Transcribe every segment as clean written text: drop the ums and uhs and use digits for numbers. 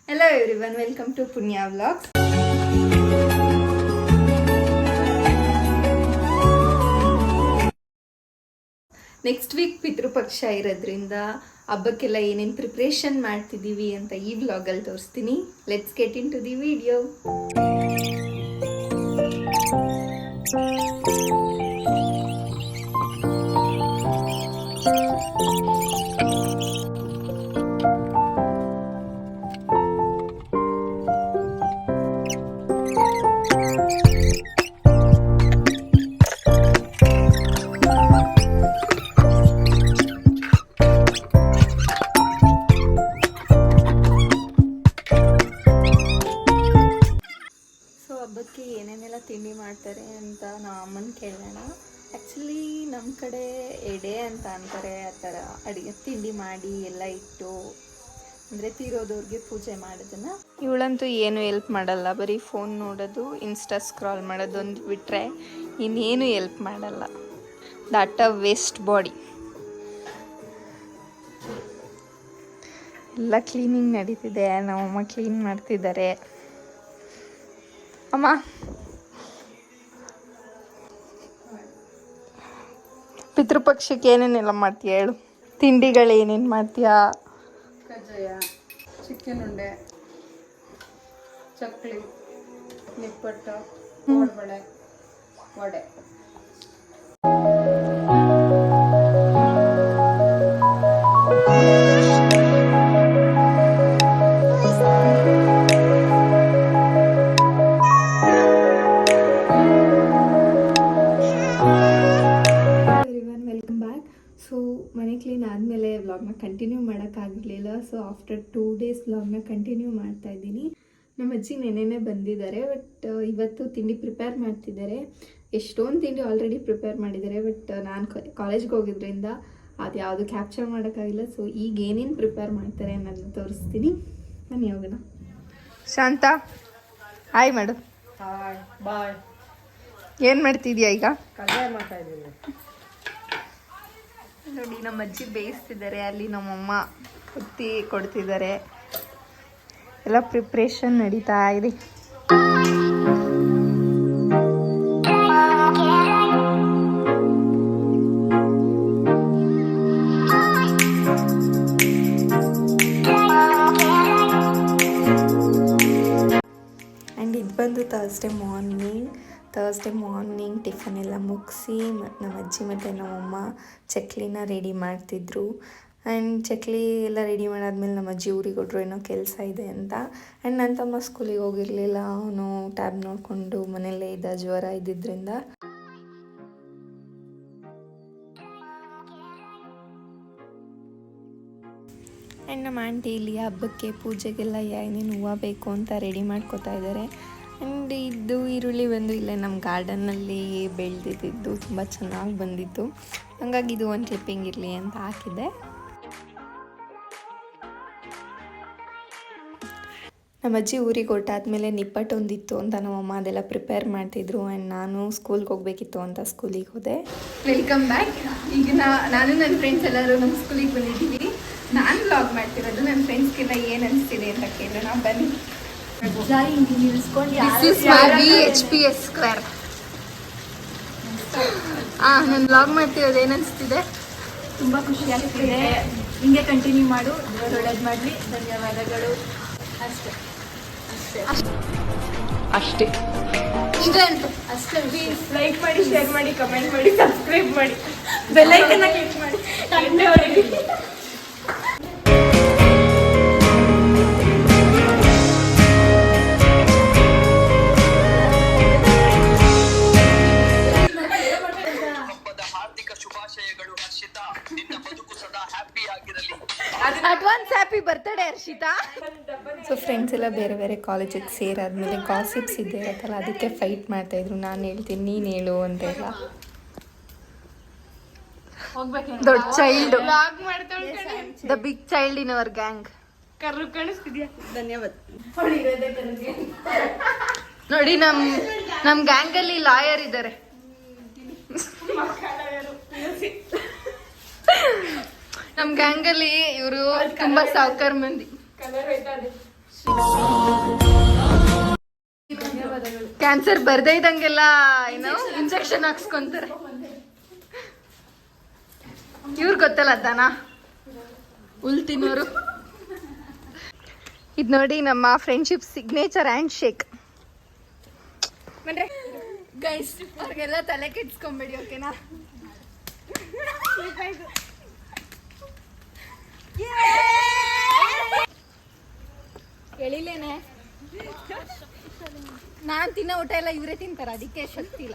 Hello everyone, welcome to Punya Vlogs. Next week ಪಿತೃಪಕ್ಷ ಇರೋದ್ರಿಂದ ಹಬ್ಬಕ್ಕೆಲ್ಲ ಏನೇನು ಪ್ರಿಪ್ರೇಷನ್ ಮಾಡ್ತಿದ್ದೀವಿ ಅಂತ ಈ ವ್ಲಾಗಲ್ಲಿ ತೋರಿಸ್ತೀನಿ. Let's get into the video. ಹಬ್ಬಕ್ಕೆ ಏನೇನೆಲ್ಲ ತಿಂಡಿ ಮಾಡ್ತಾರೆ ಅಂತ ನಾವು ಅಮ್ಮನ ಕೇಳೋಣ. ಆ್ಯಕ್ಚುಲಿ ನಮ್ಮ ಕಡೆ ಎಡೆ ಅಂತ ಅಂತಾರೆ. ಆ ಥರ ಅಡುಗೆ ತಿಂಡಿ ಮಾಡಿ ಎಲ್ಲ ಇಟ್ಟು ಅಂದರೆ ತೀರೋದವ್ರಿಗೆ ಪೂಜೆ ಮಾಡೋದನ್ನು. ಇವಳಂತೂ ಏನು ಹೆಲ್ಪ್ ಮಾಡಲ್ಲ, ಬರೀ ಫೋನ್ ನೋಡೋದು, ಇನ್ಸ್ಟಾ ಸ್ಕ್ರಾಲ್ ಮಾಡೋದೊಂದು ಬಿಟ್ಟರೆ ಇನ್ನೇನು ಹೆಲ್ಪ್ ಮಾಡಲ್ಲ. That a waste body. ಎಲ್ಲ ಕ್ಲೀನಿಂಗ್ ನಡೀತಿದೆ, ನಮ್ಮಮ್ಮ ಕ್ಲೀನ್ ಮಾಡ್ತಿದ್ದಾರೆ. ಅಮ್ಮ ಪಿತೃಪಕ್ಷಕ್ಕೆ ಏನೇನೆಲ್ಲ ಮಾಡ್ತೀಯ ಹೇಳು. ತಿಂಡಿಗಳು ಏನೇನು ಮಾಡ್ತೀಯಾ? ಕಜ್ಜಾಯ, ಚಿಕನ್ ಉಂಡೆ, ಚಕ್ಲಿ, ನಿಪ್ಪಟ್ಟು, ಕೋಡ್ಬಳೆ, ವಡೆ. ಮನೆ ಕ್ಲೀನ್ ಆದಮೇಲೆ ವ್ಲಾಗ್ನ ಕಂಟಿನ್ಯೂ ಮಾಡೋಕ್ಕಾಗಿರಲಿಲ್ಲ. ಸೊ ಆಫ್ಟರ್ 2 days ವ್ಲಾಗ್ನ ಕಂಟಿನ್ಯೂ ಮಾಡ್ತಾ ಇದ್ದೀನಿ. ನಮ್ಮ ಅಜ್ಜಿ ನೆನೆನೇ ಬಂದಿದ್ದಾರೆ, ಬಟ್ ಇವತ್ತು ತಿಂಡಿ ಪ್ರಿಪೇರ್ ಮಾಡ್ತಿದ್ದಾರೆ. ಎಷ್ಟೊಂದು ತಿಂಡಿ ಆಲ್ರೆಡಿ ಪ್ರಿಪೇರ್ ಮಾಡಿದ್ದಾರೆ, ಬಟ್ ನಾನು ಕಾಲೇಜ್ಗೆ ಹೋಗಿದ್ರಿಂದ ಅದು ಯಾವುದು ಕ್ಯಾಪ್ಚರ್ ಮಾಡೋಕ್ಕಾಗಿಲ್ಲ. ಸೊ ಈಗ ಏನೇನು ಪ್ರಿಪೇರ್ ಮಾಡ್ತಾರೆ ಅನ್ನೋದನ್ನ ತೋರಿಸ್ತೀನಿ. ಬನ್ನಿ ಹೋಗೋಣ. ಶಾಂತ ಹಾಯ್ ಮಾಡು. Hi bye. ಏನು ಮಾಡ್ತಿದ್ಯಾ ಈಗ? ಕಜ್ಜಾಯ ಮಾಡ್ತಾ ಇದ್ದೀನಿ ನೋಡಿ. ನಮ್ಮ ಅಜ್ಜಿ ಬೇಯಿಸ್ತಿದ್ದಾರೆ, ಅಲ್ಲಿ ನಮ್ಮಮ್ಮ ಕುತ್ತಿ ಕೊಡ್ತಿದ್ದಾರೆ. ಎಲ್ಲ ಪ್ರಿಪ್ರೇಷನ್ ನಡೀತಾ ಇದೆ. ಆ್ಯಂಡ್ ಇದು ಬಂದು ಥರ್ಸ್ಡೇ ಮಾರ್ನಿಂಗ್ ಟಿಫನ್ ಎಲ್ಲ ಮುಗಿಸಿ ನಮ್ಮ ಅಜ್ಜಿ ಮತ್ತು ನಮ್ಮಮ್ಮ ಚಕ್ಲಿನ ರೆಡಿ ಮಾಡ್ತಿದ್ರು. ಆ್ಯಂಡ್ ಚಕ್ಲಿ ಎಲ್ಲ ರೆಡಿ ಮಾಡಾದ್ಮೇಲೆ ನಮ್ಮ ಅಜ್ಜಿ ಊರಿಗೆ ಹೊರಟ್ರು, ಏನೋ ಕೆಲಸ ಇದೆ ಅಂತ. ಆ್ಯಂಡ್ ನನ್ನ ತಮ್ಮ ಸ್ಕೂಲಿಗೆ ಹೋಗಿರಲಿಲ್ಲ, ಅವನು ಟ್ಯಾಬ್ ನೋಡಿಕೊಂಡು ಮನೆಯಲ್ಲೇ ಇದ್ದ, ಜ್ವರ ಇದ್ದಿದ್ದರಿಂದ. ಆ್ಯಂಡ್ ನಮ್ಮ ಆಂಟಿ ಇಲ್ಲಿ ಹಬ್ಬಕ್ಕೆ ಪೂಜೆಗೆಲ್ಲ ಏನೇನು ಹೂವು ಬೇಕು ಅಂತ ರೆಡಿ ಮಾಡ್ಕೋತಾ ಇದ್ದಾರೆ. ಆ್ಯಂಡ್ ಇದು ಈರುಳ್ಳಿ ಬಂದು ಇಲ್ಲೇ ನಮ್ಮ ಗಾರ್ಡನ್ನಲ್ಲಿ ಬೆಳೆದಿದ್ದು ತುಂಬ ಚೆನ್ನಾಗಿ ಬಂದಿತ್ತು, ಹಾಗಾಗಿ ಇದು ಒಂದು ಕ್ಲಿಪ್ಪಿಂಗ್ ಇರಲಿ ಅಂತ ಹಾಕಿದ್ದೆ. ನಮ್ಮ ಅಜ್ಜಿ ಊರಿಗೆ ಹೊರಟಾದ್ಮೇಲೆ ನಿಪ್ಪಟ್ಟು ಒಂದಿತ್ತು ಅಂತ ನಮ್ಮಮ್ಮ ಅದೆಲ್ಲ ಪ್ರಿಪೇರ್ ಮಾಡ್ತಿದ್ರು. ಆ್ಯಂಡ್ ನಾನು ಸ್ಕೂಲ್ಗೆ ಹೋಗಬೇಕಿತ್ತು ಅಂತ ಸ್ಕೂಲಿಗೆ ಹೋದೆ. Welcome back. ಈಗ ನಾನು ನನ್ನ ಫ್ರೆಂಡ್ಸ್ ಎಲ್ಲರೂ ನಮ್ಮ ಸ್ಕೂಲಿಗೆ ಬಂದಿದ್ದೀವಿ. ನಾನು ವ್ಲಾಗ್ ಮಾಡ್ತಿರೋದು. ನನ್ನ ಫ್ರೆಂಡ್ಸ್ಗೆಲ್ಲ ಏನು ಅನಿಸ್ತಿದೆ ಅಂತ ಕೇಳೋಣ ಬನ್ನಿ. ನಾನು ವ್ಲಾಗ್ ಮಾಡ್ತಿರೋದು ಏನು ಅನಿಸ್ತಿದೆ? ತುಂಬ ಖುಷಿ ಆಗ್ತಿದೆ. ಹಿಂಗೆ ಕಂಟಿನ್ಯೂ ಮಾಡು, ಒಳ್ಳೇದು ಮಾಡಲಿ. ಧನ್ಯವಾದಗಳು. ಅಷ್ಟೇ ಅಷ್ಟೇ ಅಷ್ಟೇ ಪ್ಲೀಸ್ ಲೈಕ್ ಮಾಡಿ, ಶೇರ್ ಮಾಡಿ, ಕಮೆಂಟ್ ಮಾಡಿ, ಸಬ್ಸ್ಕ್ರೈಬ್ ಮಾಡಿ, ಬೆಲ್ ಐಕನ್ನ ಕ್ಲಿಕ್ ಮಾಡಿ. Advance happy birthday Harshita. So friends ಎಲ್ಲ ಬೇರೆ ಬೇರೆ ಕಾಲೇಜಿಗೆ ಸೇರಾದ್ಮೇಲೆ ಗಾಸಿಪ್ಸ್ ಇದ್ದೇ ಇರುತ್ತಲ್ಲ, ಅದಕ್ಕೆ ಫೈಟ್ ಮಾಡ್ತಾಯಿದ್ರು. ನಾನು ಹೇಳ್ತೀನಿ, ನೀನು ಹೇಳು ಅಂತ ಎಲ್ಲ. ದೊಡ್ಡ child, the big child in our gang. ಕರ್ರು ಕಾಣಿಸ್ತಿದ್ಯಾ? ಧನ್ಯವಾದ. ನೋಡಿ ನಮ್ಮ ಗ್ಯಾಂಗಲ್ಲಿ ಲಾಯರ್ ಇದ್ದಾರೆ. ನಮ್ಮ ಗ್ಯಾಂಗಲ್ಲಿ ಇವರು ತುಂಬಾ ಸಾವುಕಾರ ಮಂದಿ. ಕ್ಯಾನ್ಸರ್ ಬರ್ದೇ ಇದ್ದಂಗೆಲ್ಲ ಏನೋ ಇಂಜೆಕ್ಷನ್ ಹಾಕ್ಸ್ಕೊಂತಾರೆ. ಇವ್ರು ಗೊತ್ತಲ್ಲ ದನ ಹುಲ್ ತಿನ್ನೋರು. ಇದು ನೋಡಿ ನಮ್ಮ friendship signature handshake. Guys ಅವ್ರಿಗೆಲ್ಲ ತಲೆ ಕೆಡ್ಸ್ಕೊಂಬೇಡಿ, ಓಕೆನಾ? ಎಳಿಲೇನೆ. ನಾನ್ ತಿನ್ನೋ ಊಟ ಎಲ್ಲ ಇವರೇ ತಿಂತಾರ, ಅದಕ್ಕೆ ಶಕ್ತಿ ಇಲ್ಲ.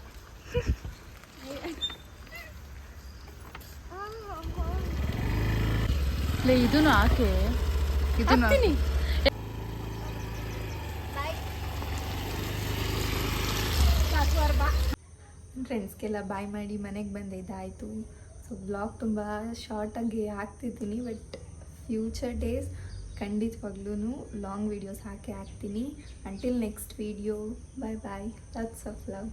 ಇದನ್ನು ಹಾಕಿ ಹಾಕ್ತೀನಿ. ಫ್ರೆಂಡ್ಸ್ಗೆಲ್ಲ ಬಾಯ್ ಮಾಡಿ ಮನೆಗೆ ಬಂದಿದ್ದಾಯಿತು. ಸೊ ಬ್ಲಾಗ್ ತುಂಬ ಶಾರ್ಟಾಗಿ ಹಾಕ್ತಿದ್ದೀನಿ, ಬಟ್ ಫ್ಯೂಚರ್ ಡೇಸ್ ಖಂಡಿತವಾಗ್ಲೂ ಲಾಂಗ್ ವೀಡಿಯೋಸ್ ಹಾಕಿ ಹಾಕ್ತೀನಿ. Until next video, bye bye, lots of love.